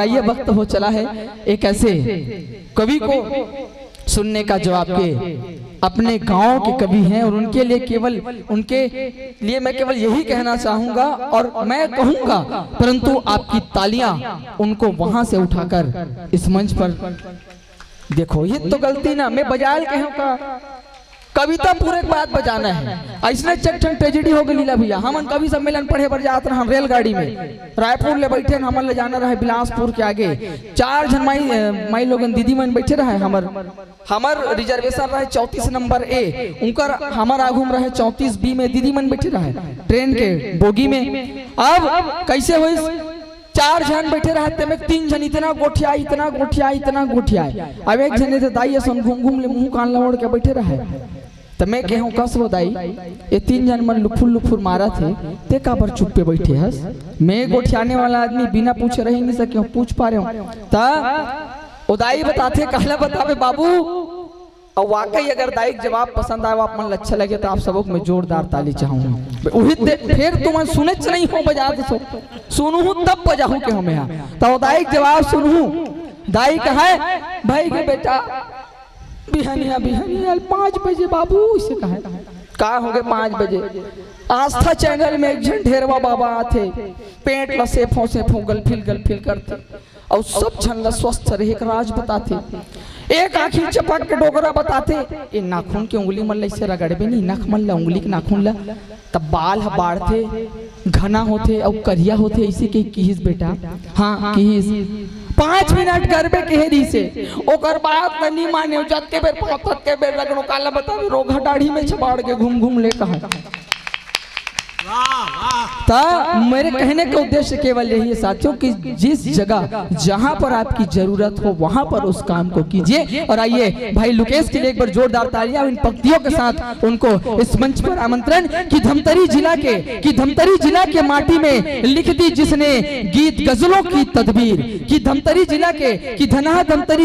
ये वक्त हो चला है एक ऐसे कवि को सुनने का जवाब के अपने गांव के कवि हैं और उनके लिए मैं केवल यही कहना चाहूंगा और मैं कहूंगा, परंतु आपकी तालियां उनको वहां से उठाकर इस मंच पर देखो। ये तो गलती ना मैं बजायल कहूँ का कविता पूरे बात बजाना है। ऐसा चट्टन ट्रेजेडी हो गई लीला भैया। हम कवि सम्मेलन पढ़े पर जाते रहे रेलगाड़ी में, रायपुर ले बैठे हम ले जाना रहे बिलासपुर के आगे। 4 जन माई लोगन दीदी मन बैठे रहे। हमर रिजर्वेशन रहे 34 नंबर ए, उनकर हमर आगू में रहे 34 बी में दीदी मन बैठे रहे ट्रेन के बोगी में। अब कैसे हुई 4 जन बैठे रहते में 3 जन इतना गोठिया। अब एक जन तो दाई सुन घूम ले मुंह कान लौड़ के बैठे रहे। तो मैं कहूँ कस वो दाई ये 3 जन मन लुफुर मारा थे ते का पर चुप पे बैठे हस। मैं गोठियाने वाला आदमी बिना पूछे रह नहीं सके, पूछ पा रहे हूँ ता दाई बताते कहला बतावे बाबू। और वाकई अगर दाई जवाब पसंद आए आप मन अच्छा लगे तो आप सबक में जोरदार ताली चाहूंगा। फिर तुम सुने नहीं हो बजा दो सुनू तब बजाऊ के हम यहाँ तो दाई जवाब सुनू। दाई कहा भाई के बेटा बिहानिया 5 बजे बाबू इसे कहा हो गए 5 बजे। आस्था चैनल में एक जन ढेरवा बाबा आते पेट लसे फोसे गलफिल करते और सब झन स्वस्थ रहे एक राज बताते। एक आखिर चपक के डोगरा बताते ये नाखून के उंगली मन ऐसे रगड़बे नहीं, नख मन ला उंगली के नाखून ला तब बाल बाढ़ते घना होते और करिया होते ऐसे के किहिस बेटा। हाँ किहिस 5 मिनट करबे केहरी से ओकर बात नहीं माने जत्ते बेर पौतत के बेर लगनो काला बतावे रोगा दाढ़ी में छबाड़ के घूम ले कहा। मेरे कहने का उद्देश्य केवल यही है साथियों कि जिस जगह जहां पर आपकी जरूरत हो वहां पर उस काम को कीजिए। और आइए भाई लुकेश के लिए एक बार जोरदार तालियां इन पंक्तियों के साथ उनको इस मंच पर आमंत्रण। कि धमतरी जिला के माटी में लिख दी जिसने गीत गजलों की तदबीर। कि धमतरी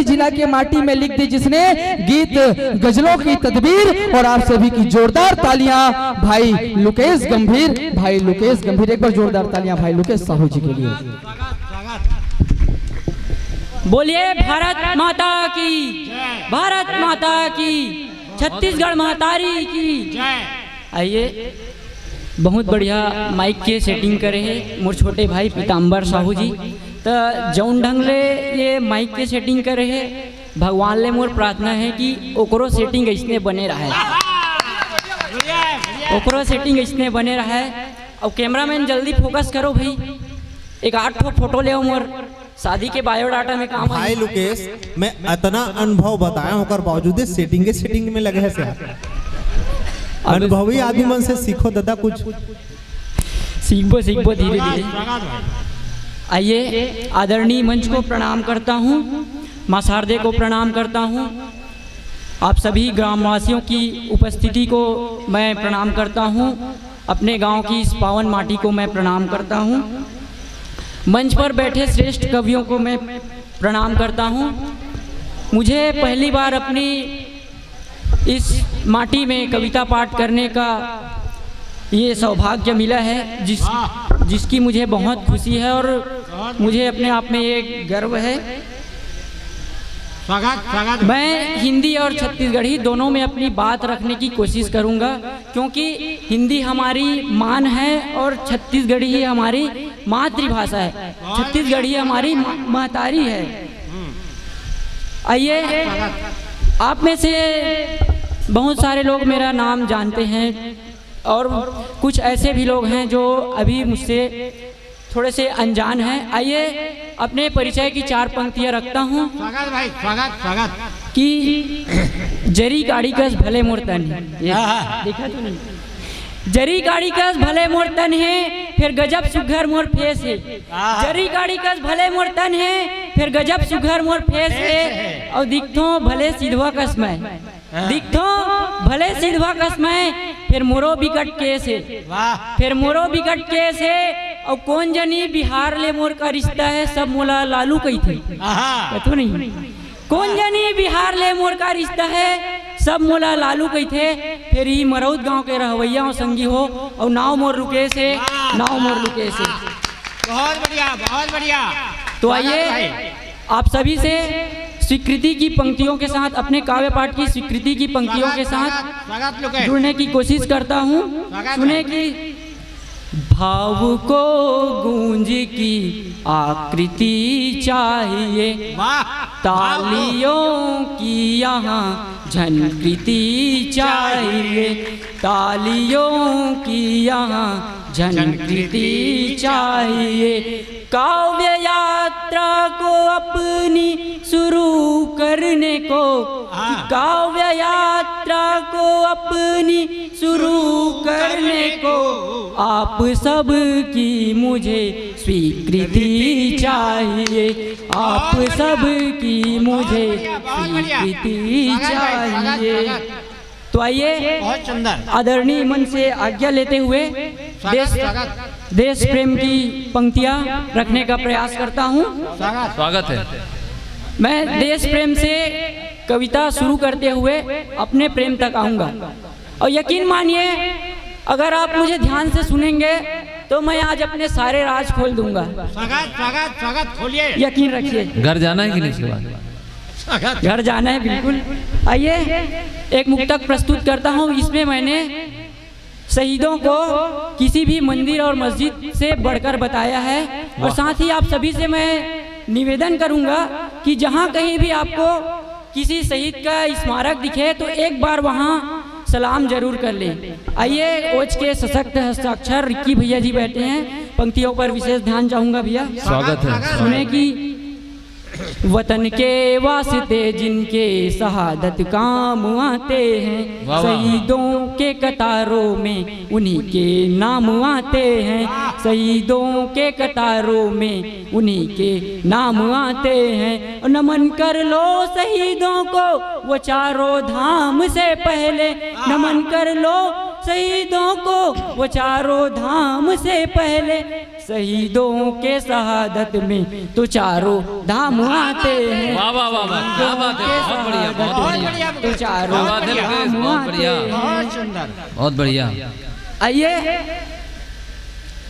जिला के माटी में लिख दी जिसने गीत गजलों की तदबीर। और आप सभी की जोरदार तालियां भाई लुकेश गंभीर एक बार जोरदार तालियां भाई लुकेश साहू जी के लिए। बोलिए भारत माता की छत्तीसगढ़ महतारी की। आइए बहुत बढ़िया माइक के सेटिंग करे है मोर छोटे भाई पीताम्बर साहू जी। तो जौन ढंग ले ये माइक के सेटिंग करे है भगवान ले मोर प्रार्थना है कि ओकरो सेटिंग इसने बने रहे और कैमरामैन जल्दी फोकस करो भाई। एक 8 फोटो ले मोर शादी के बायोडाटा में काम भाई लुकेश मैं इतना अनुभव बताया होकर बावजूद सेटिंग में लगे से अनुभवी आदमी मन से सीखो दादा कुछ सीखो धीरे धीरे। आइए आदरणीय मंच को प्रणाम करता हूँ, माँ शारदे को प्रणाम करता हूँ, आप सभी ग्रामवासियों की उपस्थिति को मैं प्रणाम करता हूँ, अपने गांव की इस पावन माटी को मैं प्रणाम करता हूँ, मंच पर बैठे श्रेष्ठ कवियों को मैं प्रणाम करता हूँ। मुझे पहली बार अपनी इस माटी में कविता पाठ करने का ये सौभाग्य मिला है जिसकी मुझे बहुत खुशी है और मुझे अपने आप में ये गर्व है। मैं हिंदी और छत्तीसगढ़ी दोनों में अपनी बात रखने की कोशिश करूंगा क्योंकि हिंदी हमारी मान है और छत्तीसगढ़ी ही हमारी मातृभाषा है, छत्तीसगढ़ी हमारी महतारी है। आइए आप में से बहुत सारे लोग मेरा नाम जानते हैं और कुछ ऐसे भी लोग हैं जो अभी मुझसे थोड़े से अनजान हैं। आइए अपने परिचय की 4 पंक्तियां रखता हूँ। स्वागत कि जरी गाड़ी कस भले मोर तन देखा तो नहीं, जरी गाड़ी कस भले मोर तन है फिर गजब सुघर मोर फेस है। जरी गाड़ी कस भले मोर तन है फिर गजब सुघर मोर फेस है और दिखतो भले सीधवा कस में फिर मोरो बिकट केस है और कौन जनी बिहार ले मोर का रिश्ता है सब मोला लालू कही थे तो नहीं। कौन जनी बिहार ले मोर का रिश्ता है सब मोला लालू कही थे फिर ही मरौद गांव के रहवैया संगी हो और नाव मोर लुकेश है। बहुत बढ़िया तो आइए आप सभी से स्वीकृति की पंक्तियों के साथ, अपने काव्य पाठ की स्वीकृति की पंक्तियों के साथ जुड़ने की कोशिश करता हूँ। सुने कि भाव को गूंज की आकृति चाहिए, तालियों की यहाँ झनकृति चाहिए, तालियों की यहाँ झनकृति चाहिए। काव्य यात्रा को अपनी शुरू करने को, काव्य यात्रा को अपनी शुरू करने को आप सब की मुझे स्वीकृति चाहिए, आप सब की मुझे स्वीकृति चाहिए। तो आइए बहुत सुंदर आदरणीय मन से आज्ञा लेते हुए देश प्रेम की पंक्तियां रखने का प्रयास करता हूं। स्वागत है। मैं देश प्रेम से कविता शुरू करते हुए अपने प्रेम तक आऊंगा, और यकीन मानिए अगर आप मुझे ध्यान से सुनेंगे तो मैं आज अपने सारे राज खोल दूंगा। स्वागत खोलिए, यकीन रखिए। घर जाना है कि नहीं इसके बाद? घर जाना है बिल्कुल। आइए एक मुक्तक प्रस्तुत करता हूँ। इसमें मैंने शहीदों को किसी भी मंदिर और मस्जिद से बढ़कर बताया है, और साथ ही आप सभी से मैं निवेदन करूंगा कि जहाँ कहीं भी आपको किसी शहीद का स्मारक दिखे तो एक बार वहाँ सलाम जरूर कर लें। आइए ओज के सशक्त हस्ताक्षर रिक्की भैया जी बैठे हैं, पंक्तियों पर विशेष ध्यान चाहूंगा भैया। स्वागत है। सुने कि वतन के वास्ते जिनके शहादत काम आते हैं, शहीदों के कतारों में उन्हीं के नाम आते हैं, शहीदों के कतारों में उन्हीं के नाम आते हैं। नमन कर लो शहीदों को वो चारों धाम से पहले, नमन कर लो शहीदों को वो चारों धाम से पहले, शहीदों के शहादत में तो चारों धाम आते हैं। वाह वाह वाह वाह, क्या बात है, बहुत बढ़िया बहुत बढ़िया, तो चारों बात है लुकेश, बहुत बढ़िया, बहुत सुंदर, बहुत बढ़िया। आइए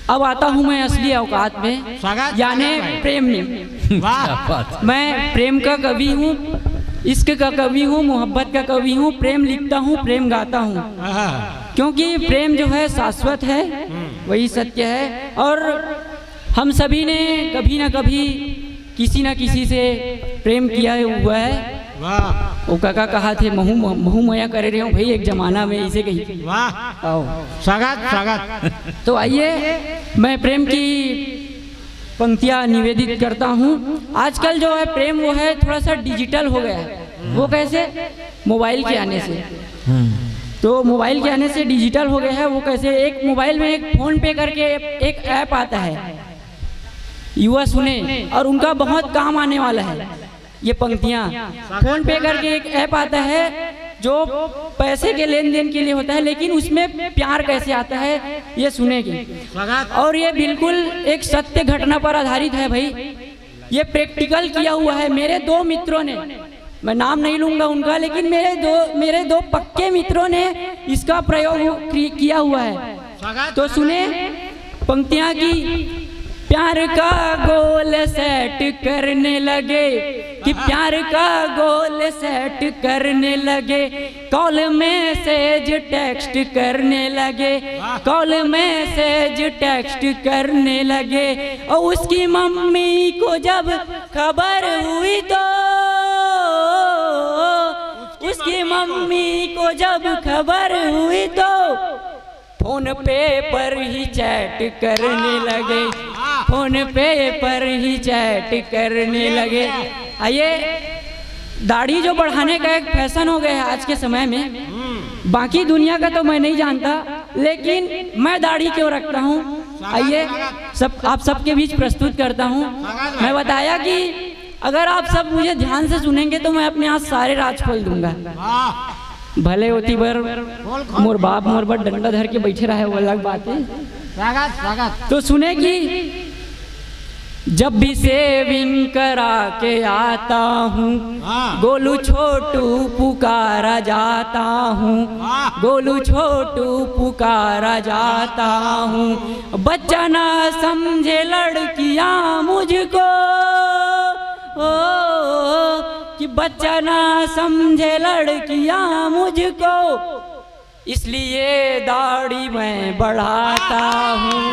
अब आता हूँ मैं असली औकात में, यानी प्रेम में। मैं प्रेम का कवि हूँ, इश्क का कवि हूँ, मोहब्बत का कवि हूँ। प्रेम लिखता हूँ, प्रेम गाता हूँ, क्योंकि प्रेम जो है शाश्वत है, वही सत्य है। और हम सभी ने कभी ना कभी किसी न किसी से प्रेम किया हुआ है। वो काका कहा थे महू मया करे रहे हो भाई, एक जमाना में इसे कही। आओ स्वागत। तो आइए मैं प्रेम की पंक्तियां निवेदित करता हूँ। आजकल जो है प्रेम वो है थोड़ा सा डिजिटल हो गया है। वो कैसे? मोबाइल के आने से। तो मोबाइल के आने से डिजिटल हो गया है। वो कैसे? एक मोबाइल में एक फोन पे करके एक ऐप आता है, युवा सुने, और उनका बहुत काम आने वाला है ये पंक्तियाँ। फोन पे करके एक ऐप आता है जो पैसे के लेन देन के लिए होता है, लेकिन उसमें प्यार कैसे आता है ये सुनेगी। और ये बिल्कुल एक सत्य घटना पर आधारित है भाई, ये प्रैक्टिकल किया हुआ है। मेरे दो मित्रों ने, मैं नाम नहीं लूंगा उनका, लेकिन मेरे दो पक्के मित्रों ने इसका प्रयोग किया हुआ है। तो सुने पंक्तियां की। प्यार का गोल सेट करने लगे कि प्यार का गोल सेट करने लगे, कॉल मैसेज टेक्स्ट करने लगे, कॉल मैसेज टेक्स्ट करने लगे। और उसकी मम्मी को जब खबर हुई तो, उसकी मम्मी को जब खबर हुई तो फोन पे पर ही चैट करने लगे, फोन पे पर ही चैट करने लगे। आइए, दाढ़ी जो बढ़ाने का एक फैशन हो गया है आज के समय में, बाकी दुनिया का तो मैं नहीं जानता, लेकिन मैं दाढ़ी क्यों रखता हूँ आइए आप सबके बीच प्रस्तुत करता हूँ। मैं बताया कि अगर आप सब मुझे ध्यान से सुनेंगे तो मैं अपने आज सारे राज खोल दूंगा। भले होती बर मोर बाप मोर बर डंडा धर के बैठे रहे, वो अलग बात है। तो सुने कि जब भी सेविंग करा के आता हूँ, गोलू छोटू पुकारा जाता हूँ, गोलू छोटू पुकारा जाता हूँ। बच्चा ना समझे लड़कियाँ मुझको, कि बच्चा ना समझे लड़कियां मुझको, इसलिए दाढ़ी मैं बढ़ाता हूँ,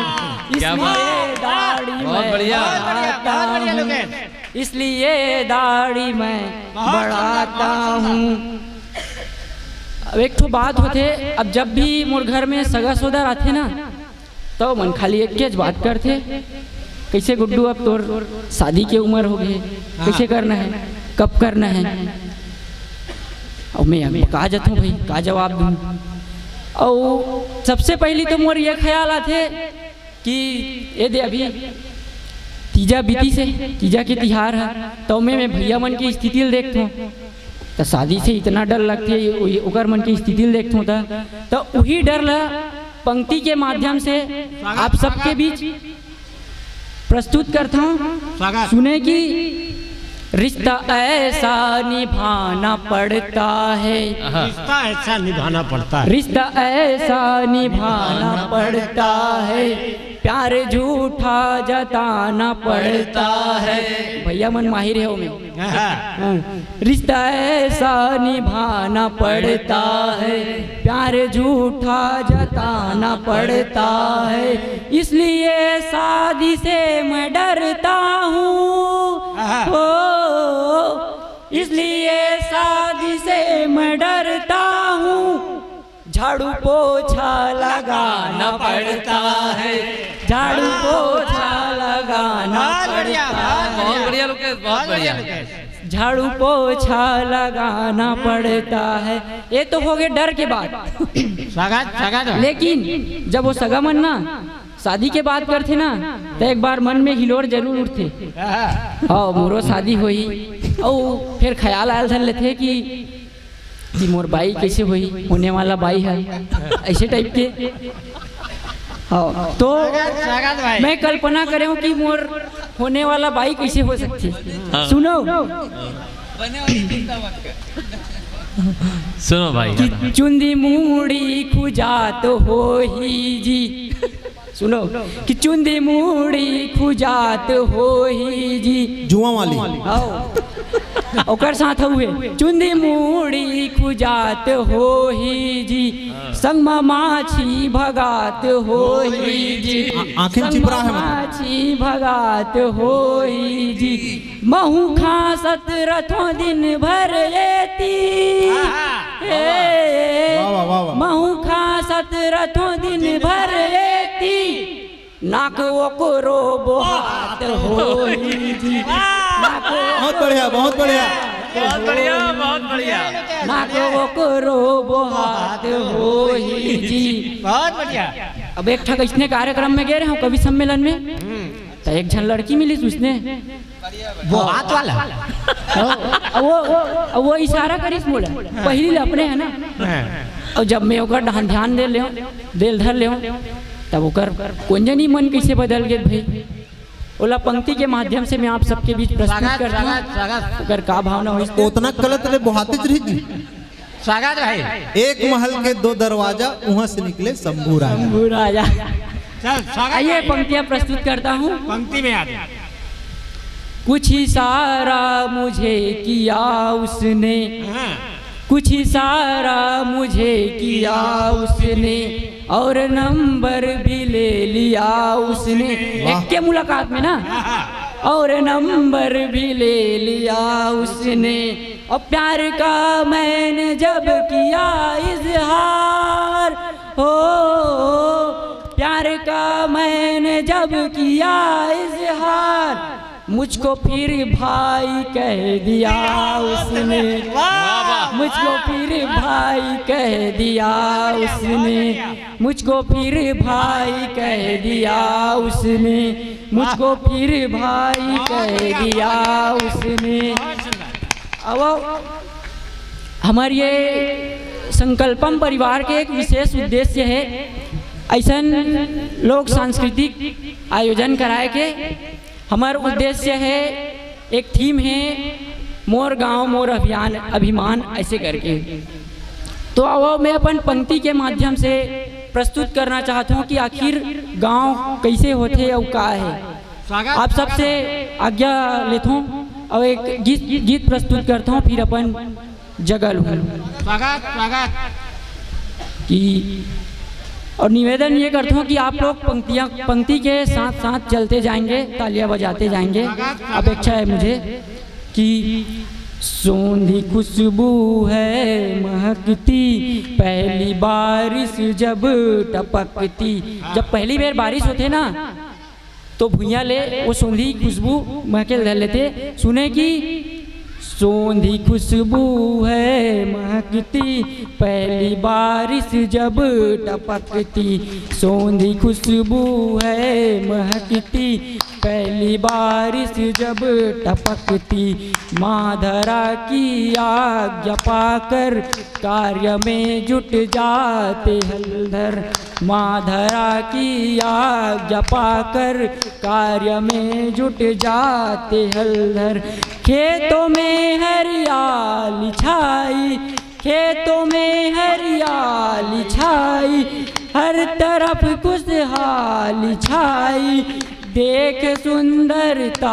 इसलिए दाढ़ी मैं बढ़ाता हूँ, इसलिए दाढ़ी मैं बढ़ाता हूँ। अब एक तो बात होते, अब जब भी मोर घर में सगा सोदर आते ना तो मन खाली एक के बात करते, कैसे गुड्डू अब तोर शादी की उम्र हो गई, कैसे करना है, कब करना है। और मैं कहा जाता हूँ भाई, कहा जवाब दूँ। और सबसे पहली तो मोर ये ख्याल आते कि ये दे अभी तीजा बीती से, तीजा के तिहार है, तो मैं भैया मन की स्थिति देखता हूँ तो शादी से इतना डर लगती, ओकर मन की स्थिति देखता हूँ तो वही डर ला पंक्ति के माध्यम से आप सबके बीच प्रस्तुत करता हूँ। सुने कि रिश्ता ऐसा निभाना पड़ता है, रिश्ता ऐसा निभाना पड़ता है, रिश्ता ऐसा निभाना पड़ता है, प्यार झूठा जताना पड़ता है। भैया मन माहिर है में। रिश्ता ऐसा निभाना पड़ता है, प्यार झूठा जताना पड़ता है, इसलिए शादी से मैं डरता हूँ, इसलिए शादी से मैं डरता हूँ। झाड़ू पोछा लगाना पड़ता है, झाड़ू पोछा लगाना पड़ता है। बहुत बढ़िया लुकेश, बहुत बढ़िया। झाड़ू पोछा लगाना पड़ता है। ये तो हो गए डर के बाद। लेकिन जब वो सगा मन ना शादी के बात करते ना तो एक बार मन में हिलोर जरूर उठते, हाँ मोरो शादी हुई, और फिर ख्याल आयल धर लेते कि मोर बाई कैसे हुई, होने वाला बाई है, ऐसे टाइप के। हाँ तो मैं कल्पना करे हूँ कि मोर होने वाला बाई कैसे हो सकती। सुनो सुनो भाई, कि चुंदी मूड़ी खुजात हो ही जी, सुनो कि चुंदी मूड़ी खुजात हो ही जी, जुआ वाली ओकर साथ हुए चुंदी मूड़ी खुजात हो ही जी, संग माछी भगात हो ही जी, आंखें चिपरा है माछी भगात हो ही जी, महू खासत रथों दिन भर लेती, महू खासत रथों दिन भर लेती, नाक ओकरो बोहात हो ही जी, बहुत बढ़िया, बहुत बढ़िया, बहुत बढ़िया, बहुत बढ़िया। नाक ओकरो बोहात हो ही जी, बहुत बढ़िया। अब एक ठग इसने कार्यक्रम में गए रहे कवि सम्मेलन में, तो एक झन लड़की मिली उसने वो हाथ वाला, वो इशारा करिस बोला पहली अपने है ना। और जब मैं ओकर ध्यान दे ले दिल धर ले तब ओकर कुंजनी मन कैसे बदल गए भाई। ओला पंक्ति के माध्यम से मैं आप सबके बीच प्रस्तुत करता हूँ, ओकर का भावना हो। उतना गलत रे बहाते रही। स्वागत भाई। एक महल के दो दरवाजा, वहाँ से निकले शंभू राजा। आइए पंक्तियाँ प्रस्तुत करता हूँ। पंक्ति में आते। कुछ इशारा मुझे किया उसने, कुछ इशारा मुझे किया उसने, और नंबर भी ले लिया उसने। एक के मुलाकात में ना, और नंबर भी ले लिया उसने। और प्यार का मैंने जब किया इजहार, हो प्यार का मैंने जब किया इजहार, मुझको फिर भाई कह दिया उसने, मुझको फिर भाई कह दिया उसने, मुझको फिर भाई कह दिया उसने, मुझको फिर भाई कह दिया उसने। अब हमारे ये संकल्पम परिवार के एक विशेष उद्देश्य है, ऐसा लोक सांस्कृतिक आयोजन कराए के। हमारा उद्देश्य है, एक थीम है मोर गांव मोर अभियान अभिमान, ऐसे करके। तो अब मैं अपन पंक्ति के माध्यम से प्रस्तुत करना चाहता हूँ कि आखिर गांव कैसे होते और का है। आप सबसे आज्ञा लेता हूँ, और एक गीत प्रस्तुत करता हूँ, फिर अपन जगल हूँ स्वागत स्वागत कि और निवेदन ये करता हूँ कि आप लोग पंक्ति के साथ साथ चलते जाएंगे, तालियां बजाते जाएंगे। अपेक्षा है मुझे कि सोंधी खुशबू है महकती, पहली बारिश जब टपकती। जब पहली बार बारिश होते ना तो भुइयाँ ले वो सोंधी खुशबू महके धर लेते। सुने कि सोंधी खुशबू है महकती, पहली बारिश जब टपकती। सोंधी खुशबू है महकती, पहली बारिश जब टपकती। माधरा की आज्ञा पाकर कार्य में जुट जाते हलधर। माधरा की आज्ञा पाकर कार्य में जुट जाते हलधर। खेतों में हरियाली छाई, खेतों में हरियाली छाई, हर तरफ खुशहाली छाई। देख सुंदरता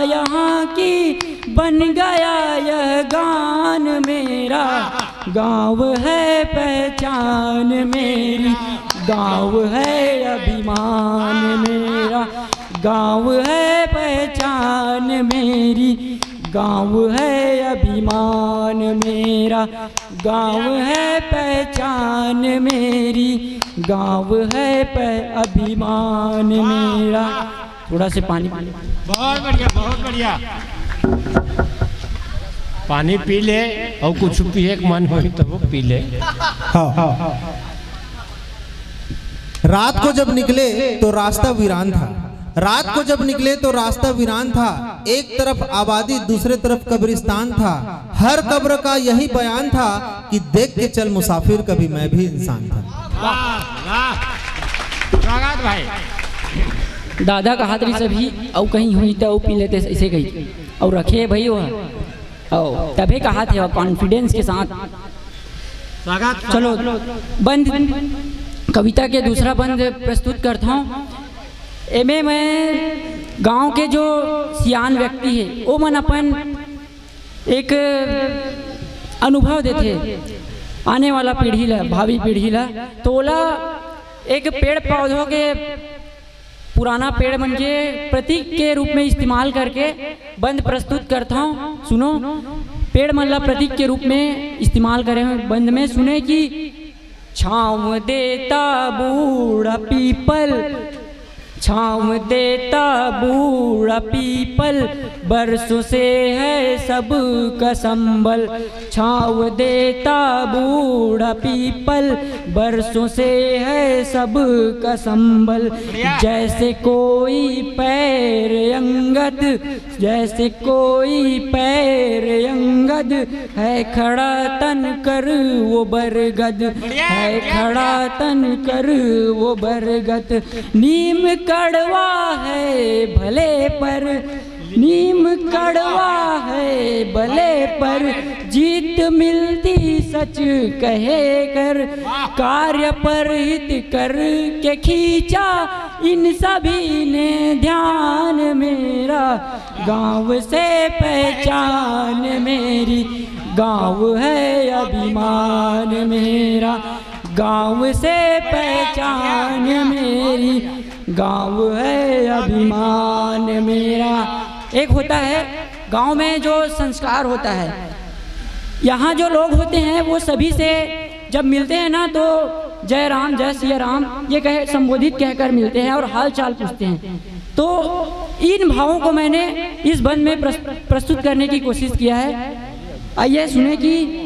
यहाँ की, बन गया यह गान मेरा। गाँव है पहचान मेरी, गाँव है अभिमान मेरा। गाँव है पहचान मेरी, गाँव है अभिमान मेरा। गाँव है पहचान मेरी, गाँव है अभिमान मेरा। थोड़ा से पानी बहुत बढ़िया बहुत बढ़िया। पानी पी ले और कुछ पिए के मन हो तो वो पी ले। हाँ। रात को जब निकले तो रास्ता वीरान था। रात को जब निकले तो रास्ता वीरान था। एक तरफ आबादी, दूसरे तरफ कब्रिस्तान था। हर कब्र का यही बयान था कि देख के चल मुसाफिर, कभी मैं भी इंसान था। वाह वाह स्वागत भाई। दादा का हाथ से भी और कहीं हुई तो पी लेते ऐसे कही और रखे भाई वो तभी का हाथ है कॉन्फिडेंस के साथ। स्वागत। चलो बंद कविता के दूसरा बंद प्रस्तुत करता हूँ। एमे मैं गांव के जो सियान व्यक्ति है वो मन अपन एक अनुभव देते आने वाला पीढ़ी ला, भावी पीढ़ी ला। तो ओला एक पेड़ पौधों के पुराना पेड़ मन के प्रतीक के रूप में इस्तेमाल करके बंद प्रस्तुत करता हूँ। सुनो, पेड़ मन ला प्रतीक के रूप में इस्तेमाल करे बंद में। सुने कि छाँव देता बूढ़ा पीपल, छाँव देता बूढ़ा पीपल, बरसों से है सब का संबल। छाँव देता बूढ़ा पीपल, बरसों से है सब का संबल। जैसे कोई पैर अंगद, जैसे कोई पैर अंगद, है खड़ा तन कर वो बरगद, है खड़ा तन कर वो बरगद। नीम कड़वा है भले पर, नीम कड़वा है भले पर, जीत मिलती सच कहे कर। कार्य पर हित कर के खींचा इन सभी ने ध्यान मेरा। गाँव से पहचान मेरी, गाँव है अभिमान मेरा। गाँव से पहचान मेरी, गाँव है अभिमान मेरा। एक होता है गांव में जो संस्कार होता है, यहाँ जो लोग होते हैं वो सभी से जब मिलते हैं ना तो जय राम जय सिया राम ये कहे संबोधित कहकर मिलते हैं और हाल चाल पूछते हैं। तो इन भावों को मैंने इस बंद में प्रस्तुत करने की कोशिश किया है। आइए सुने कि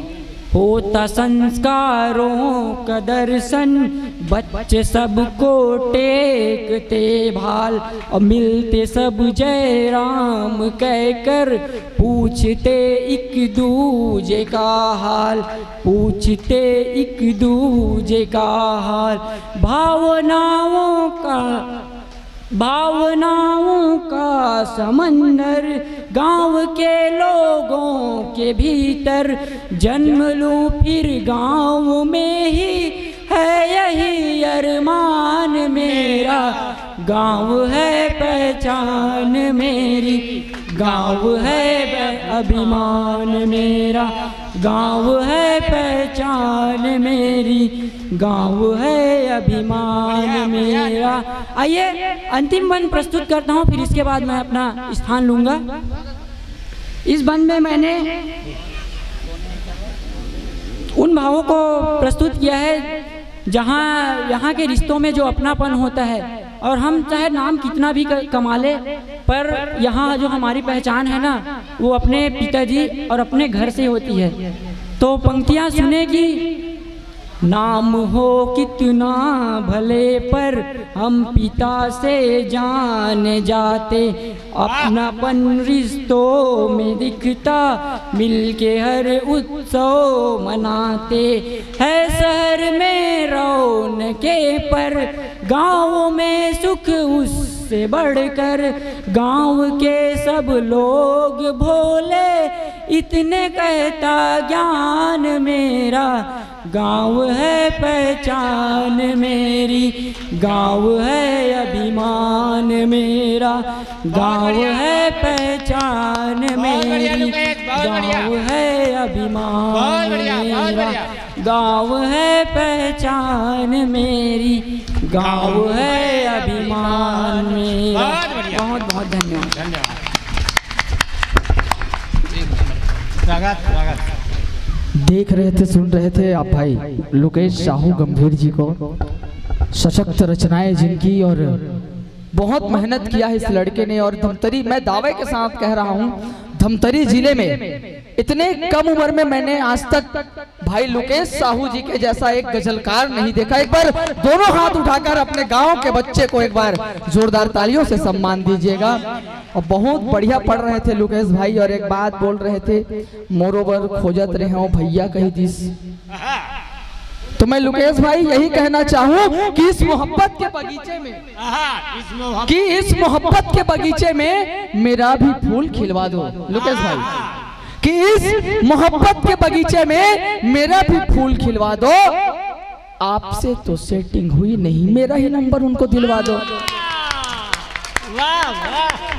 होता संस्कारों का दर्शन, बच्चे सबको टेकते भाल, और मिलते सब जय राम कहकर पूछते एक दूजे का हाल, पूछते एक दूजे का हाल। भावनाओं का समंदर गांव के लोगों के भीतर, जन्म लूं फिर गांव में ही है यही अरमान मेरा। गांव है पहचान मेरी, गाँव है अभिमान मेरा, गाँव है पहचान मेरी, गाँव है अभिमान मेरा। आइए अंतिम बंद प्रस्तुत करता हूँ, फिर इसके बाद मैं अपना स्थान लूँगा। इस बंद में मैंने उन भावों को प्रस्तुत किया है जहाँ यहाँ के रिश्तों में जो अपनापन होता है, और हम चाहे नाम कितना भी कमा ले, पर यहाँ जो हमारी पहचान है ना, वो अपने पिताजी और अपने घर से होती है। तो पंक्तियाँ सुनेगी। नाम हो कितना भले पर हम पिता से जान जाते, अपनापन रिश्तों में दिखता, मिलके हर उत्सव मनाते है। शहर में रौनके पर गाँव में सुख उससे बढ़कर, गाँव के सब लोग भोले इतने कहता ज्ञान मेरा। गाँव है पहचान मेरी, गाँव है अभिमान मेरा, गाँव है पहचान मेरी, गाँव है अभिमान मेरा, गाँव है पहचान मेरी, गाँव है अभिमान मेरा। बहुत बहुत धन्यवाद। देख रहे थे, सुन रहे थे आप भाई लुकेश साहू गंभीर जी को, सशक्त रचनाएं जिनकी, और बहुत मेहनत किया है इस लड़के ने। और धमतरी, मैं दावे के साथ कह रहा हूँ, धमतरी जिले में इतने कम उम्र में मैंने आज तक भाई लुकेश साहू जी के जैसा एक गजलकार नहीं देखा। एक बार दोनों हाथ उठाकर अपने गांव के बच्चे को एक बार जोरदार तालियों से सम्मान दीजिएगा। और बहुत बढ़िया पढ़ रहे थे लुकेश भाई, और एक बात बोल रहे थे, मोरोबर खोजत रहे हो भैया कही दिस। तो मैं लुकेश भाई यही कहना चाहूँ कि इस मोहब्बत के बगीचे में, इस मोहब्बत के बगीचे में मेरा भी फूल खिलवा दो लुकेश भाई, कि इस मोहब्बत के बगीचे में मेरा भी फूल खिलवा दो। आपसे तो सेटिंग हुई नहीं, मेरा ही नंबर उनको दिलवा दो। वाह वाह।